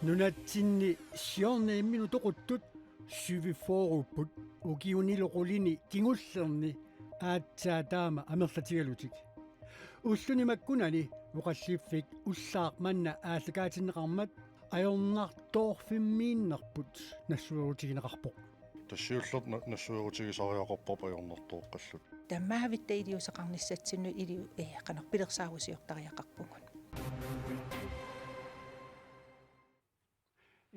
Nunatsinni siorneimmiinu toquttut syvifooruput ukiuniloqulini kingullerni aatsaataama amerlatigalutik ulluni makkunani uqalliiffik ullaaq manna aallakaatinneqarmat ajornartoorfimmiinnerput nassuerutigineqarpoq тассиуллерт нассуерутигисариақарпоп ajornertoqqallut таммаавитта илиусеқарниссатсинну илиу канарпилерсаагусиортариақарпугун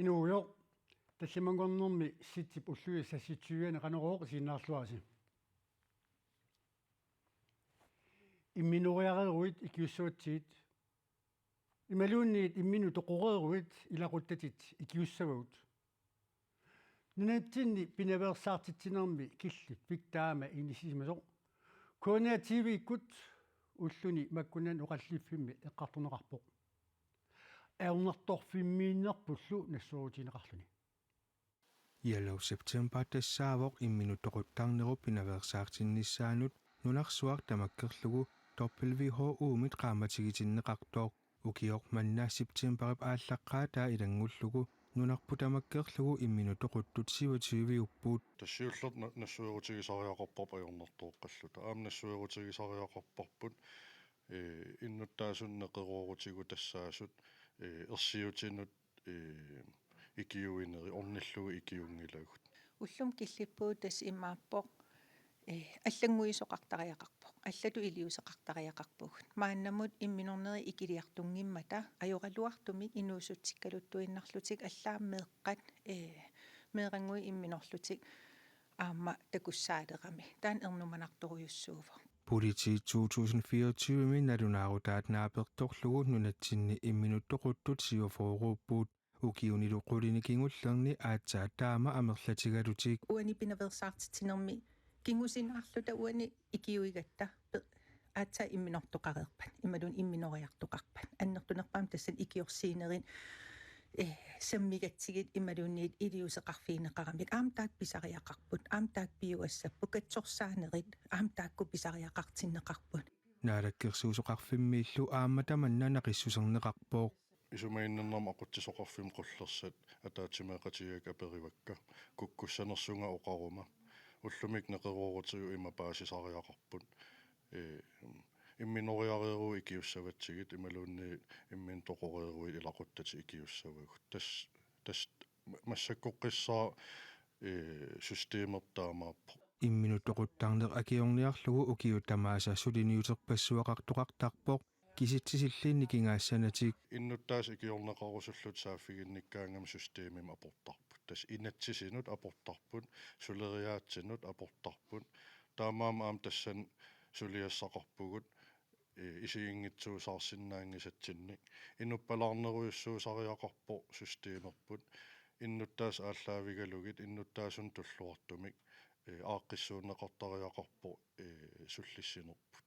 inuujo таллимангорнэрми ситсип уллуи сасситсуиане канерооқ сииннаарлуаси имминуриареруит икиуссуатсиит ималуунниит иммину тоқореруит илақуттатит икиуссавагут нунатсинни пинаверсаартитсинерми киллит виктаама инисисимасоқ коонаа тв иккут уллуни маккунан уқаллиффимми эққартунеқарпоқ аернарторфиммииннерпуллу нассуурутинеқарлуни Yellow September тассаавоқ имминутоқуттаарнеру пинаверсаартиннissaanут нунарсуар тамаккерлугу WHO-мит qaamatigitinnеқартоо укиоқ маннаа септемберип ааллаққаатаа илангуллугу нунарпу тамаккерлугу имминутоқуттут 27 уппуут тассиуллерт нассуерутигисариақарпоп ajornertoqqallut аам нассуерутигисариақарпарпут иннуттаасуннеқеруорутигу тассаасут ерсиутинут икиуинери орниллугу икиунгилагут уллум киллиппуу тас имааппоқ аллангуисоқартариақарпоқ аллату илиусеқартариақарпугут мааннамут имминорнери икилиартунгиммата ajorалуартумик инуусутсиккалуттуиннарлутик аллааммеэққат меэрангуи имминорлутик аама такуссаалерами таан ернуманарторуйуссуува Politi 2024 минналунаарутаат нааперторлугу нунатсинни имминуттоқуттут сиуфооруппуут укиунилуқулини кингуллерни аатсаатаама амерлатигалутик уани пинаверсаартитсинерми кингусинаарлута уани икиуигатта аатса имминортоқареерпан ималун имминориартоқарпан аннертунерпаам тассан икиорсиинерин саммигатсигит ималунниит илиусеқарфиинеқарамик аамтаак писариақарпут аамтаак пиуассаппу катсорсаанерит аамтаакку писариақартиннеқарпут наалаккерсуусоқарфиммииллу аамата маннана қиссусернеқарпоо исумаиннернарма ақутсисоқарфим қуллерсат атаатимеқатигак аперивакка куккуссанерсунга оқарума уллумик неқеруорутигу има паасисариақарпут имминориарееру икиуссаватсигит ималуунни иммин тоқорееруи илақуттати икиуссавагут тас массаккоққиссаа системертаамааппо имминутоқуттаарнер акиорниарлугу укиутамааса сулиниутеқпассуақартоқартарпоқ киситсисиллиинни кингаассанатик иннуттаас икиорнеқарусуллут сааффигинниккаангам системим апортарпут тас инатсисинут апортарпут сулериаатсинут апортарпут таамаама аам тассан сулиассақарпугут исигингитсуусаарсиннаангисатсинник инуппалаарнеруйуссуусариақарпо системерпут иннуттаас ааллаавигалугит иннуттааsun туллуартумик ааққиссуунеқартариақарпо суллиссинерпут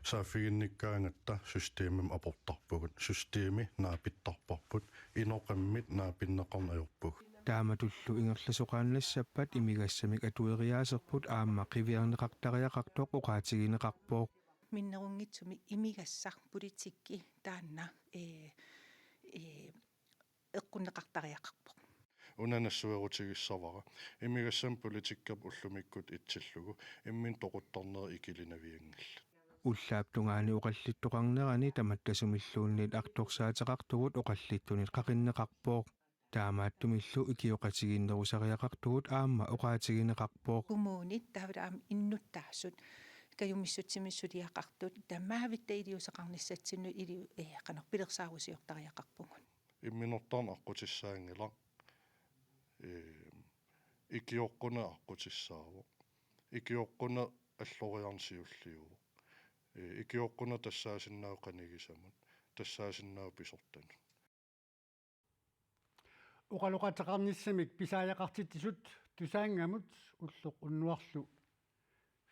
сааффигинниккаангатта системим апортарпугут системи наапиттарпарпут иноқаммит наапиннеқарнаёрпуг тааматуллу ингерласоқааннассаппат имигассамик атуериаасерпут аама қивиарнеқартариақартоқ оқаатигинеқарпоо миннерунгитсуми имигассар политикки таанна эққуннеқартариақарпоқ унанассуерутигиссавара имигассам политиккап уллумиккут итсиллугу иммин тоқуттарнери икилинавиангилла уллааптунгаани оқаллиттоқарнерани таматтасумиллуунниит арторсаатеқартугут оқаллиттунит қақиннеқарпоо таамааттумиллу икиоқатигиннерусариақартугут аама оқаатигинеқарпоо кумуунит тавраам иннуттаассут каюмиссутсимиссулиақартут тамаавитта илиусеқарниссатсинну илиу канарпилерсаагусиортариақарпугун имминортарна аққутиссаангила икиоққуна аққутиссааво икиоққуна аллориарнсиуллиуво икиоққуна тассаасиннаау қанигисамут тассаасиннаау писортану уқалоқатеқарниссамик писааяқартиттисут тусаангамут уллоқ уннуарлу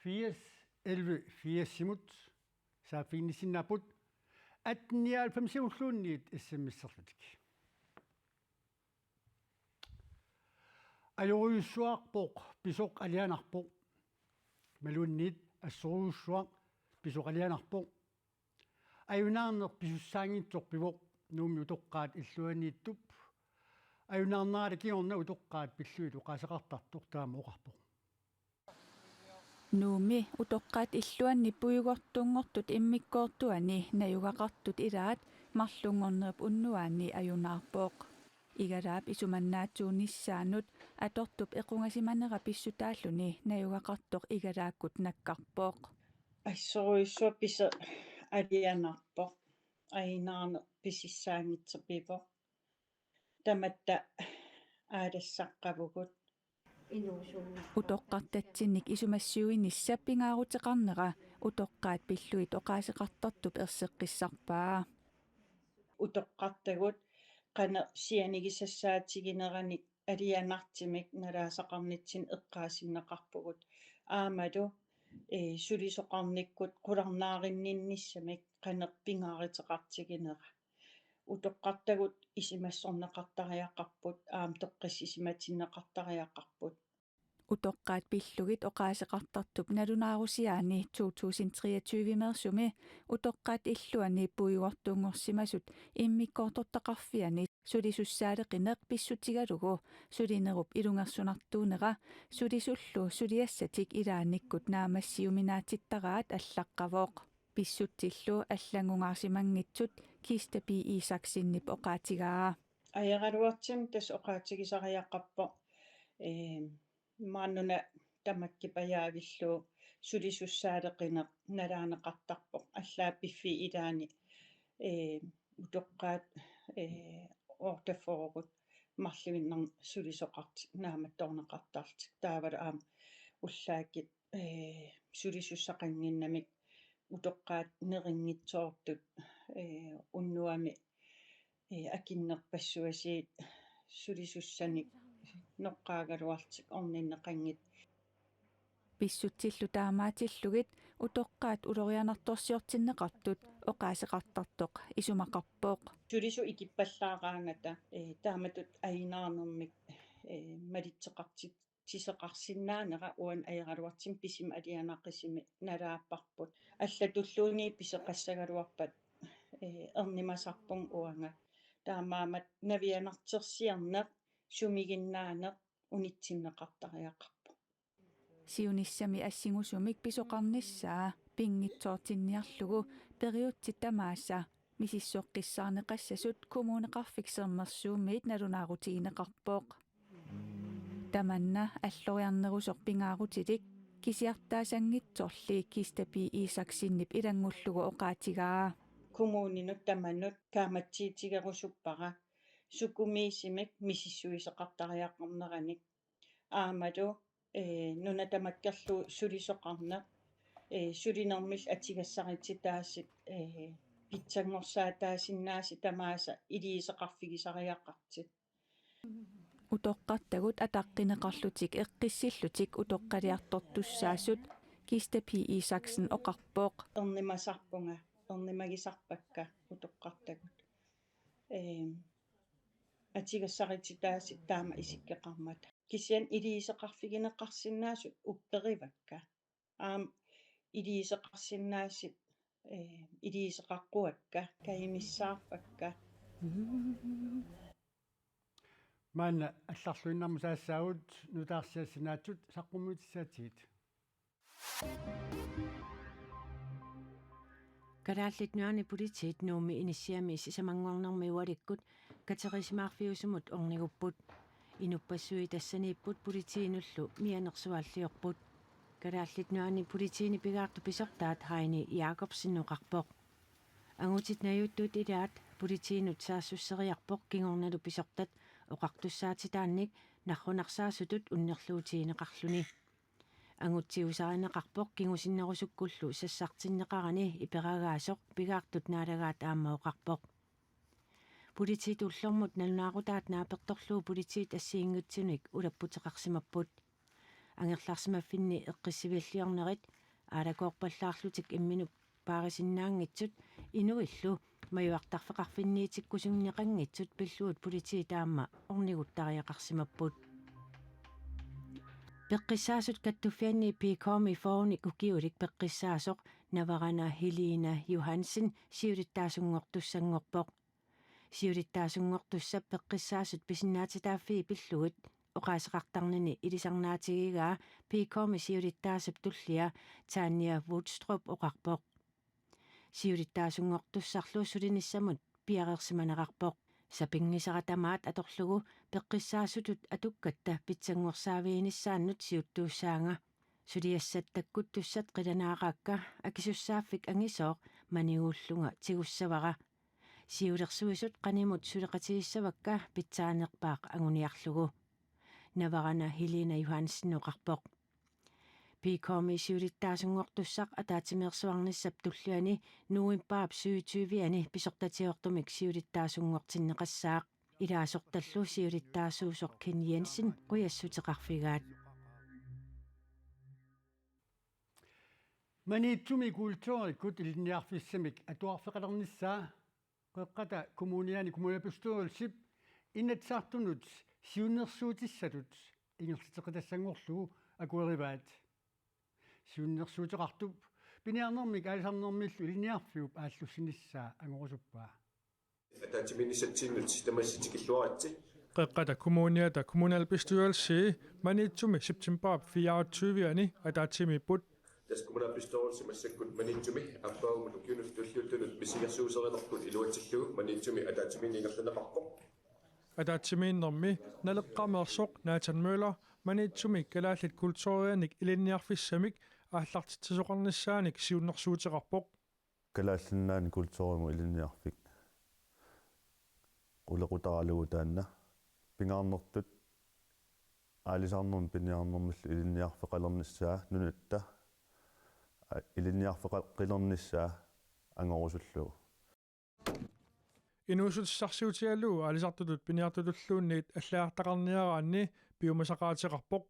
80-11-80-симут сааффигнисиннаапут 18-95 иссаммиссерлутик ajoruyussuarpoq pisoq alianarpoq malunniit ассоруйуссуа писоқалианарпо аюнаарнер писуссаангитсорпивоқ нууми утоққаат иллуанииттуп аюнаарнаали киорна утоққаат пиллуит уқаасеқартартоқ таама оқарпоқ нууми утоққаат иллуанни пуйугортунгортут иммиккоортуани наюгақартут илаат марлунгорнерп уннуаани аюнаарпоқ игалаап исуманнаатсуунissaанут атортуп эқунгасиманера писсутааллуни наюгақартоқ игалааккут наккарпоқ ассоруиссуа писа алианарпоқ аинаарне писиссаангитсерпипоқ таматта аалассаққавгут утоққартатсинник исумассуинissapпингаарутеқарнера утоққаат пиллуит оқаасеқартартуп ерсеққиссарпаа утоққартагут қана сианигисассаатигинераник алианартимик налаасақарнитсин эққаасиннеқарпугут аамалу сулисоқарниккут қуларнаариннинниссамик қанерпингааритеқартигинера утоққартагут исимассорнеқартариақарпут аам тоққис исиматиннеқартариақарпут утоққаат пиллугит оқаасеқартартуп налунаарусиаани 2023 утоққаат иллуани пуйуартунгорсимасут иммиккоортортақарфиани сулисуссаалеқинеқ писсутигалугу сулинеруп илунгерсунартуунера сулисуллу сулиассатик илааниккут наамассиуминаатиттараат аллаққавоқ писсуттиллу аллагунгаарсимангитсут кистапи исаксиннип оқаатигаа аяралуартим тас оқаатигисариаққарпо мааннуна тамаккипаяавиллу сулисуссаалеқинеқ налаанеқартарпоқ аллаа пиффи илаани утоққаат ортафоргут марлуиннер сулисоқарт нааматтоорнеқартаартик таавал аам уллааккит сулисуссақангиннамик утоққаат нерингитсоортут уннуами акиннерпассуасиит сулисуссаник ноққаагалуартик орниннеқангит писсутсиллу таамаатиллугит утоққаат улорианарторсиортиннеқартут оқаасеқартартоқ исумақарпоқ сулису икиппаллаараангата тааматут аинаарнэрмик малитсеқартит тисеқарсинаанера уан аералуартим писим алианаққисими налааппарпут аллатуллууни писеқассагалуарпат эрнимасарпун уанга таамаамат навианартерсиарнеқ сумигиннаанеқ унитсиннеқартариақарпу сиуниссами ассигусумик писоқарниссаа пингитсоортинниарлугу периутти тамааса мисиссоққиссаарнеқассасут коммунеқарфиксермерсуумиит налунаарутигинеқарпоқ таманна аллориарнерусор пингаарутилик кисиартаасангитсорли кистапи исаксиннип илангуллугу оқаатигаа коммунинут таманнут кааматсиитигерусуппара сукумиисимик мисиссуисеқартариаққарнераник аамалу нунатамаккерлу сулисоқарне сулинермил атигассарититаасит питсангорсаатаасиннааси тамааса илиисеқарфигисариаққартит утоққартагут атаққинеқарлутик эққиссиллутик утоққалиартортуссаасут кистапи исаксен оқарпоқ эрнимасарпунга эрнимагисарпакка утоққартагут атигассарититаасит таама исиккеқармата кисиан илиисеқарфигинеқарсинаасут упперивакка аам илиисеқарсинаасит илиисеқарқуакка каимиссаарпакка маана алларлуиннарма саассаагут нутаарсиассинаатсут саққуммутиссаатигит Kadaallit nuani politit nuumi inissiami sisamangornermi ualikkut katerismaarfiusumut ornigupput inuppassuи тассанииппут политиинуллу мианерсуаллиорпут kadaallit nuani politiini pigaartu pisartaat Heini Jacobsen-nuqarpoq angutit najuttuut ilaat politiinut saassуссериарpoq kingornalu pisortat oqartussaatitaannik narrunarsaasutut unnerluutiineqarluni angutiusarineqarpoq kingusinnerusukkullu sassartinneqarani iperagaasoq pigaartut naalagaat aammaoqarpoq politit ullormut nalunaarutat naapertorluu politit assiingutsunik ulapputeqarsimapput angerlarsimaffinni eqqissivillиорнерит аалакоорпаллаарлутик имминуп паарисиннаангитсут инуилlu маюартарфеқарфинниитиккусунгнеқангитсут пиллуут политит таама орнигуттариақарсимаппут пеққиссаасут каттуффианни пикоми фоони кукиулик пеққиссаасоқ наварана Helena Johansen сиулиттаасунгортуссангорпоқ сиулиттаасунгортуссап пеққиссаасут писиннаатитааффи пиллугут оқаасеқартарнани илисарнаатигигаа пикоми сиулиттаасап туллиа таанниа вудструп оқарпоқ сиулиттаасунгортуссарлуу сулиниссамут пиареерсиманеқарпоқ сапингисаратамаат аторлугу пеққиссаасутут атуккатта питсангуорсаавииниссааннут сиуттууссаанга сулиассаттаккут туссат қиланаараакка акисуссааффик ангисооқ маниууллунга тигуссавара сиулерсуисут qaнимут сулеқатигиссавакка питсаанерпаақ агуниарлугу наварана Helena Johansen оқарпоқ пикоми сиулиттаасунгортуссақ атаатимиерсуарниссап туллуани нуимпаап сүйтювиани писортатиортумик сиулиттаасунгортиннеқассаақ илаасорталлу сиулиттаасуусоқ Ken Jensen қуяссутеқарфигаат маниитсуми культууриккут илинниарфиссамик атуарфеқалерниссаа қеққата коммуниани коммунапустуурилсип иннатсаартунут сиуннерсуутиссатут ингерлитеқитассангорлугу акуериваат сиуннерсуутеқартуп пиниарнэрмик аалисарнэрмиллу илинниарфиуп ааллуссиниссаа ангорусуппаа атаатиминисатсиннут тамасситикиллуаратси qeqqata kommuniata kommunalbestyrelse manitsumi september 24 ataatsimiput tas kommunalbestyrelse massakkut manitsumi appaagumu lukiunuftullutunut misigersuuserinerput iluatsillugu manitsumi ataatiminingerlaneqarpoq ataatimiinnermi naleqqameersoq naatanmøller manitsumi kalaallit kultuurianik ilinniarfissamik ааллартитсисоқарниссааник сиуннэрсуутеқарпоқ калааллиннаани культууриму илинниарфик улеқутаралугу таанна пингаарнэртут аалисаарнэрм пиниарнэрмиллу илинниарфеқалерниссаа нунатта илинниарфеқалерниссаа ангорусуллугу инуусутиссарсиутиаллуу аалисартутут пиниартутуллуунниит аллаартақарниараанни пиумасақаатеқарпоқ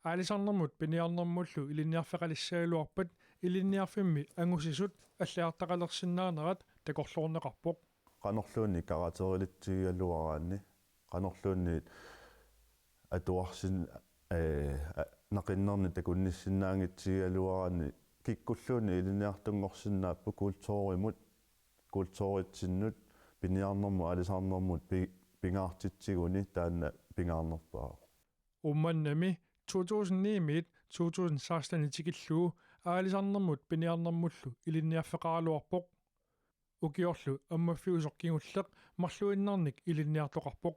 аалисарнэрмут пиниарнэрмуллу илинниарфеқалиссаалуарпат илинниарфимми ангусисут аллаартақалерсиннаанерат такорлуорнеқарпоқ qanorluunni karaterilit-tigialluaraanni qanorluunniit atuarsin naqinnerni takunnissinnaangit-tigialluaraanni kikkulluunni iliniartungorsinnaappu kultuuritsinnut piniarnermu alisarnermut pingaartitsiguni taanna pingaarnerpaa ummannami 2009 2016 tikilluu aalisarnermut piniarnermullu ilinniarfeqaraluarpoq ukiorlu ammafiusorkingulleq marluinnarnik ilinniartoqarpoq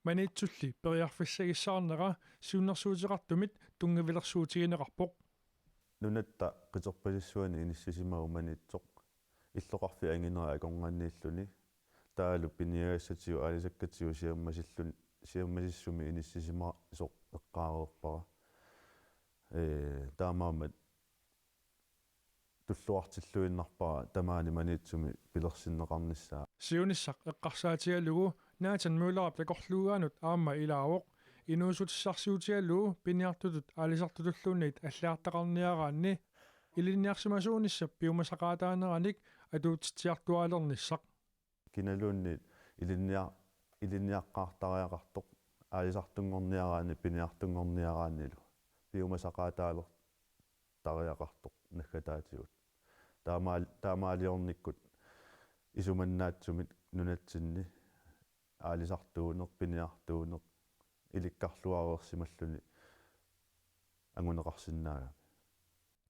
manitsulli periarfissagissаарnera siunnersuuteqartumit tungavilersuutigineqarpoq nunatta qiterpalissuani inissisimau manitsoq иллоqarfi anginera akornganniilluni taalu piniagassatigu aalisakkatigu siammasissumi inissisima soq eqqaareerpara taamaamat tulluartilluinnarpara tamaani manitsumi pilersinneqarnissaa siunissaq eqqarsaatigalugu naatan muulerap takorluugaanut aamma ilaavoq inuusutissarsiutigalugu piniartutut aalisartutulluunniit аллаартақарниараанни илинниарсимасуунissap piumasaqaataaneranik atuutitsiartualernissaq киналуунниит илинниаққартариақартоқ аалисартунгорниараани пиниартунгорниараанилу piumasaqaataалер тариақартоқ наггатаатигут таамаалиорниккут исуманнаатсумит нунатсинни аалисартуунеқ пиниартуунеқ иликкарлуареерсималлуни ангунеқарсинаага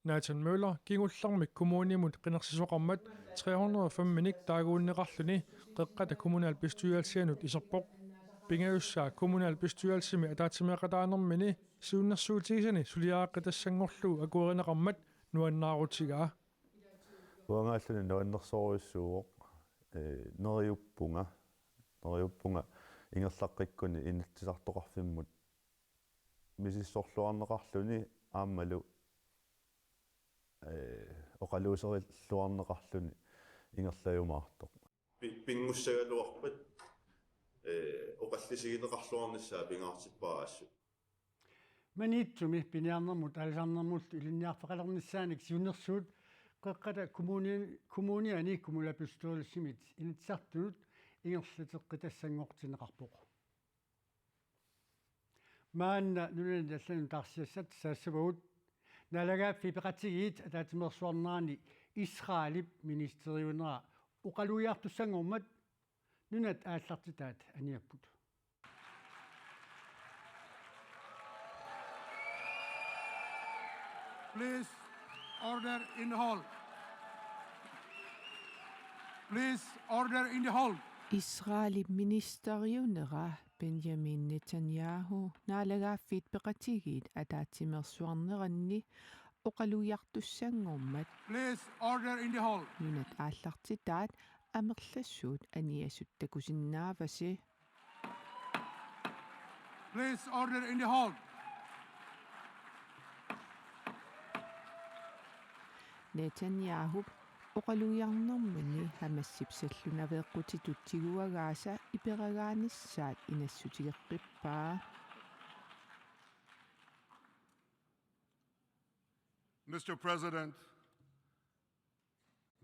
Nathan Møller kingullarmik kommunimut qinersisuqarmat 305 minik taaguunneqarluni qeqqata kommunalbestyrelsianut iserpoq pingaussaa kommunalbestyrelsimi ataatimiaqataanermini siunnersuutigisani suliaaqqitassanngorlu akuerineqarmat nuannaarutigaa уангааллуни нуаннерсоруйссууоқ нериуппунга ингерлаққиккуни инатсисартоқарфиммут мисиссорлуарнеқарлуни ааммалу оқалуусериллуарнеқарлуни ингерлаюмаартоқ пингуссагалуарпат оқаллисигинеқарлуарниссаа пингаартиппараассу маниитсуми пиниарнэрмут алисарнэрмуллу илинниарфеқалерниссааник сиуннерсуут qeqqata kommuniani kommunalbestyrelsimit initsartunut ингерлитеққитассангортинеқарпоқ маанна нунани аллану таарсиассат саассавагут налагаапфи пеқатигиит атаатимерсуарнаани исраалип министериунера уқалуиартуссангормат нунат ааллартитаат аниаппут. Please, order in the hall. Please, order in the hall. Israeli ministeriunera Benjamin Netanyahu naalagaaffit peqatigit ataatimersuarneranni oqalujartussangormat. Please, order in the hall. Nunat aallartitaat amerlassuut aniassuttakusinnaavasi. Please, order in the hall. Netanyahu oqalujarnermani hamassipsallunaveeqqutituttiguagaasa iperagaanissaat inassutigeqqippaa. Mr. President,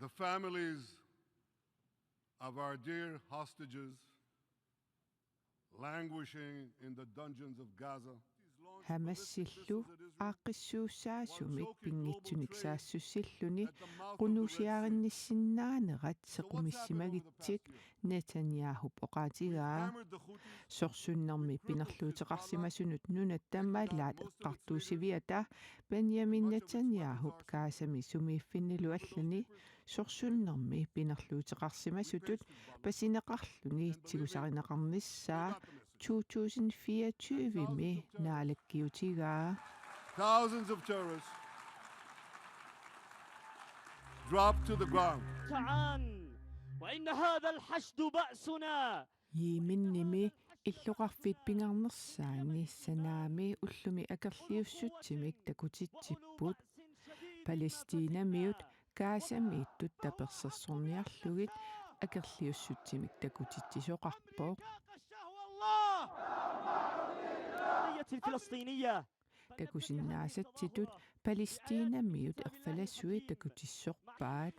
the families of our dear hostages languishing in the dungeons of Gaza Hamassillu aaqqissuussaasumik pinngitsuniksaassussilluni qunusiarinnissinnaanеrat sequmissimagitsit Netanyahu oqaatigaa sorsunnermi pinerluuteqarsimasunut nunat tammaalaat eqqartuusiviata Benjamin Netanyahu kaasami sumiiffinnilu allani sorsunnermi pinerluuteqarsimasutut pasineqarluni tigusarinaqarnissaa 2024 naalakkiutigaa. Thousands of terrorists dropped to the ground. وإن هذا الحشد بأسنا. Yiiminnimi illuqarfit pingarnersaani sanaami ullumi akerliussutsimik takutitsipput Palestiinamiut kaasamiittut tapersersorniarlugit akerliussutsimik takutitsisoqarpoq. الفلسطينية takusinnaasatitut Palestiinamiut erfalasui takutissorpaat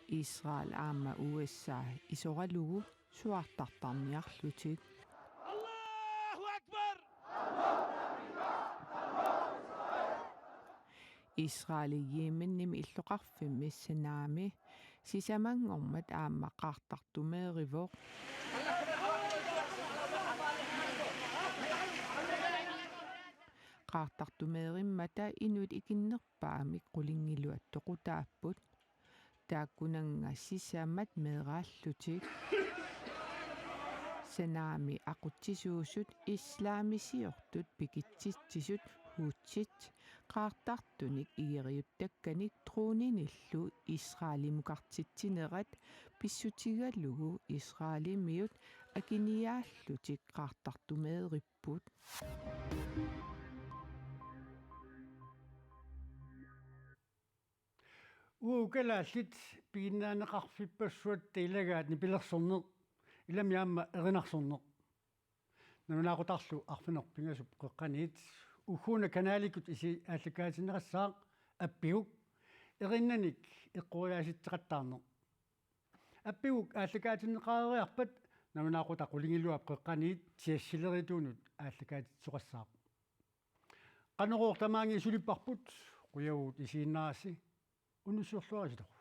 Israel aama USA isoralugu suartartarniarlutik. الله أكبر. Israeli Yemenimi illuqarfimmi sanaami sisamangormat aama qaartartumeerivoq. qaartartumeerimmata inuit ikinnerpaamik qulingiluat toqutaapput taakkunanga sisamat meeraallutik sanaami aqutsisuusut islaamisiortut pikitsitsisut huutsit qaartartunik igeriuttakkanik truuninillu Israelimukartitsinerat pissutigalugu Israelimiut akiniaallutik qaartartumeeripput. Uukalaassit piinnaaneqarfipпассуат таилагаат нипилерсорнеq илами эринарсорнеq нунаақутарлу арфинерпингасуп қеққаниит уггуна канааликут иси ааллакаатинерассаақ аппигук эриннаник эққуриааситсеқаттаарнеq аппигук ааллакаатинеқаариарпат нунаақута қулингилуап қеққаниит тиассилеритуунут ааллакаатитсоқассаақ қанеруортамаанги сулиппарпут қуягуут исииннааси унусsuorluarиситоқ